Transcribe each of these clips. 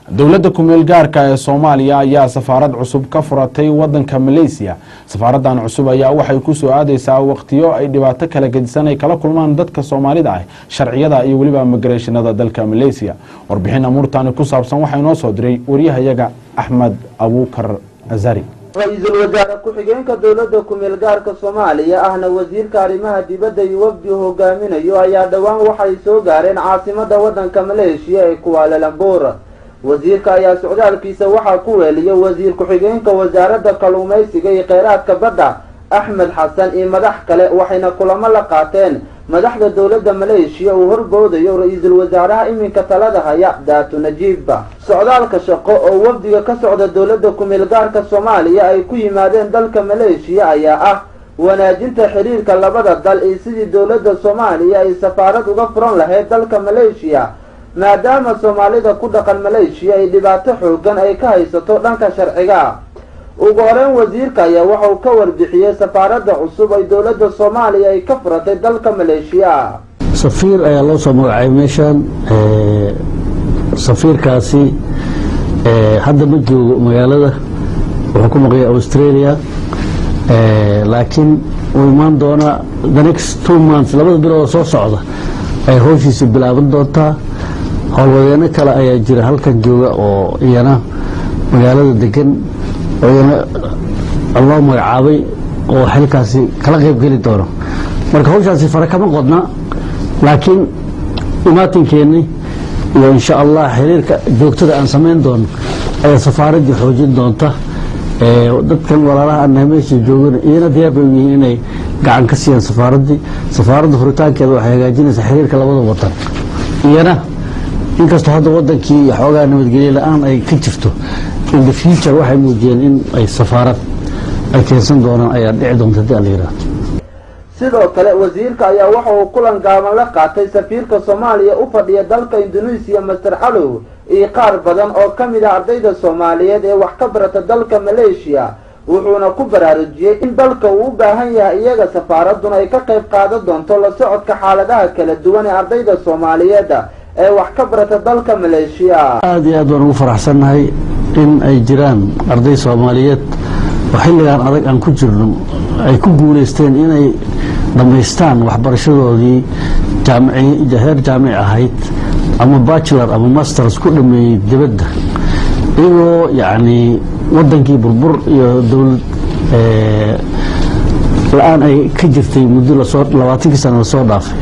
dowladda ku-meel gaarka ee Soomaaliya ayaa safaarad cusub ka furatay wadanka Malaysia. Safaaradan cusub ayaa waxay ku soo aadaysaa waqtiyo ay dhibaato kala gedisan ay kala kulmaan dadka Soomaalida ah sharciyada iyo waliba migrationada dalka Malaysia. Warbixin amurtan ku saabsan waxa inoo soo diray wariyahayaga Axmed Abuukar Azari. ra'iisul wasaare ku-xigeenka dowladda ku-meel gaarka Soomaaliya ahna wasiirka arrimaha dibadda iyo wafdi hogaaminayo ayaa dhawaan waxay soo gaareen caasimada wadanka Malaysia ee Kuala Lumpur. wasiirka ayaa socdaalkiisa waxaa ku weeliyay wasiir ku-xigeenka wasaaradda kalluumaysiga iyo kheyraadka badda Axmed Xasan iyo madax kale waxayna kulamo la qaateen madaxda dowladda Malaysia uu horboodayo ra'iisul wasaaraha iminka talada haya Daatu Najiib. socdaalka shaqo oo wafdiga ka socda dowladda ku-meel gaarka Soomaaliya ay ku yimaadeen dalka Malaysia ayaa ah wanaajinta xiriirka labada dal iyo sidii dowladda Soomaaliya ay safaarad uga furan lahayd dalka Malaysia maadaama Soomaalida ku dhaqan Malaysia ay dhibaato xoogan ay ka haysato dhanka sharciga. ugu horeen wasiirka ayaa waxa uu ka warbixiyay safaaradda cusub ay dowladda Soomaaliya ay ka furatay dalka Malaysia. safiir ayaa loo soo magacaabay meeshan safiirkaasi hadda ma joogo magaalada, wuxuu ku maqan yahay Australia, laakiin uu imaan doona the next 2 months, labada bilood soo socda ay howshiisa bilaaban doontaa. howlwadeeno kale ayaa jira halkan jooga oo iyana magaalada degan oo iyana loo magacaabay oo xilkaasi kala qayb geli doono. marka howshaasi fara kama qodna, laakiin imaatinkeeni iyo insha Allah xiriirka joogtada aan sameyn doono ayaa safaaradda xoojin doonta. dadkan walaalaha aan meesha joogana iyana diyaar bay yihiin inay gacan ka siiyaan safaaradda furitaankeeda waxay hagaajinaysaa xiriirka labada wadan. iyana inkastoo hadda wadankii xoogaa nabadgelyo la'aan ay ka jirto, in the future waxay muujiyeen in ay safaarad ay keensan doonaan ayaa dhici doonta haddii la yiraahdo. sidoo kale wasiirka ayaa waxa uu kulan gaaban la qaatay safiirka Soomaaliya u fadhiya dalka Indonesia Mr. Alow iyo qaar badan oo kamid ah ardayda Soomaaliyeed ee wax ka barata dalka Malaysia, wuxuuna ku baraarujiyay in dalka uu u baahan yahay iyaga safaaraduna ay ka qayb qaadan doonto la socodka xaaladaha kala duwan ee ardayda Soomaaliyeed ee wax ka barata dalka Malaysia. aad iyo aad waan ugu faraxsanahay in ay jiraan arday Soomaaliyeed oo xilligan adag aan ku jirno ay ku guuleysteen inay dhamaystaan waxbarashadoodii heer jaamici ahayd ama bachelor ama masters ku dhameeyay dibadda, iyagoo yacni wadankii burbur iyo dowlad la'aan ay ka jirtay muddo 20 sano lasoo dhaafay.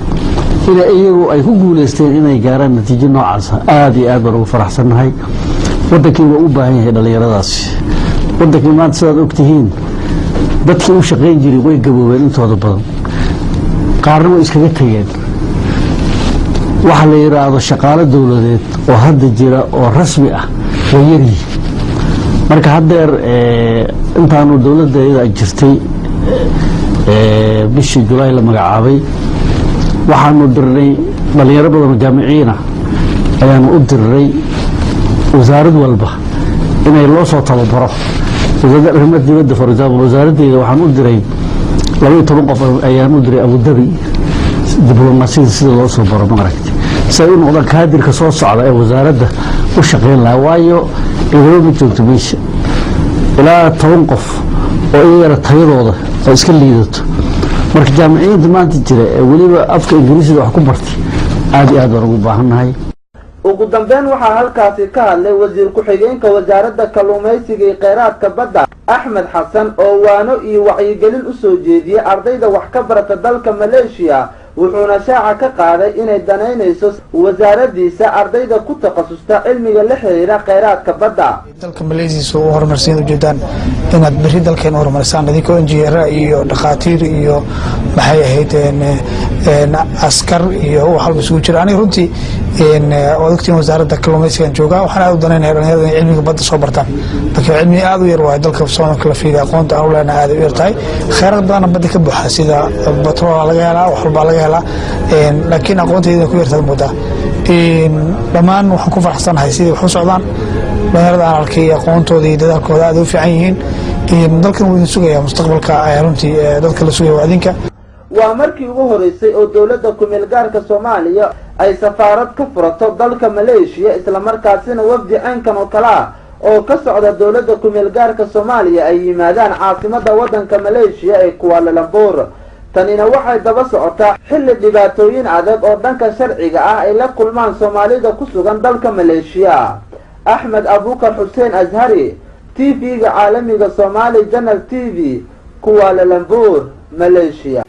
iyagu ay ku guuleysteen inay gaaraan natiijo noocaas aad iyo aad baan ugu faraxsanahay. wadankii waa u baahan yahay dhalinyaradaasi. wadankii maanta sidaad ogtihiin dadkii u shaqayn jiray way gaboobeen intooda badan, qaarna way iskaga tageen. waxa la yiraahdo shaqaale dowladeed oo hadda jira oo rasmi ah way yaryihiin. marka haddeer intaanu dowladdeeda jirtay bishii July la magacaabay, waxaanu dirnay dhalinyaro badan oo jaamiciin ah ayaanu u dirnay wasaarad walba inay loo soo tababaro. wasaaradda arrimaha dibadda for example, wasaaraddeeda waxaan u diray 12 qof ayaan u diray Abu Dhabi diblomaasiyada sida loo soo baro maaragtay si ay u noqdaan kaadirka soo socda ee wasaaradda u shaqeyn lahaa. waayo idoo ma joogto meesha ilaa 10 qof oo iyara tayadooda ay iska liidato. marka jaamiciinta maanta jira ee weliba afka Ingiriisiga wax ku bartay aad iyo aad baan ugu baahannahay. ugu dambeyn waxaa halkaasi ka hadlay wasiir ku-xigeenka wasaaradda kalluumaysiga iyo kheyraadka badda Axmed Xasan oo waano iyo wacyigelin u soo jeediyay ardayda wax ka barata dalka Malaysia, wuxuuna shaaca ka qaaday inay danaynayso wasaaraddiisa ardayda ku takhasusta cilmiga la xiriira kheyraadka badda. dalka Malaysia soo horumarsan ujeedaan inaad bari dalkeen horumarsan adikoo injineer iyo dhaqaatiir iyo maxay ahayd askar iyo wax walba isugu jira. aniga runtii wadaagtiin wasaaradda kalluumaysiga jooga waxaan aad u danaynayaa dhalinyarada inay cilmiga badda soo bartaan. marka cilmi aad u yar waa dalka Soomaaliya la fiiriyo aqoonta aan u leenahay aad u yar tahay. kheyraad badan badda ka buuxa sida batrool laga helaa, wax walba laga helaa, laakiin aqoonteeda ku yartahay moodaa. dhammaan waxaan ku faraxsanahay sidii wax u socdaan. dhalinyarada aan arkay aqoontooda iyo dadaalkooda aad u fiican yihiin. dalkan wuu idin sugayaa mustaqbalka runtii dadka la sugaya waa idinka. waa markii ugu horeysay oo dowladda ku-meel gaarka Soomaaliya ay safaarad ka furato dalka maleeshiya islamarkaasina wafdi caynkan oo kale ah oo ka socda dowladda kumeel gaarka Soomaaliya ay yimaadaan caasimada waddanka maleeshiya ee Kuala Lumpur. tanina waxay daba socotaa xilli dhibaatooyin adag oo dhanka sharciga ah ay la kulmaan Soomaalida ku sugan dalka maleeshiya. Axmed Abuukar Xuseen Azhari, TV-ga caalamiga Somali Channel TV, Kuala Lumpur, Malaysia.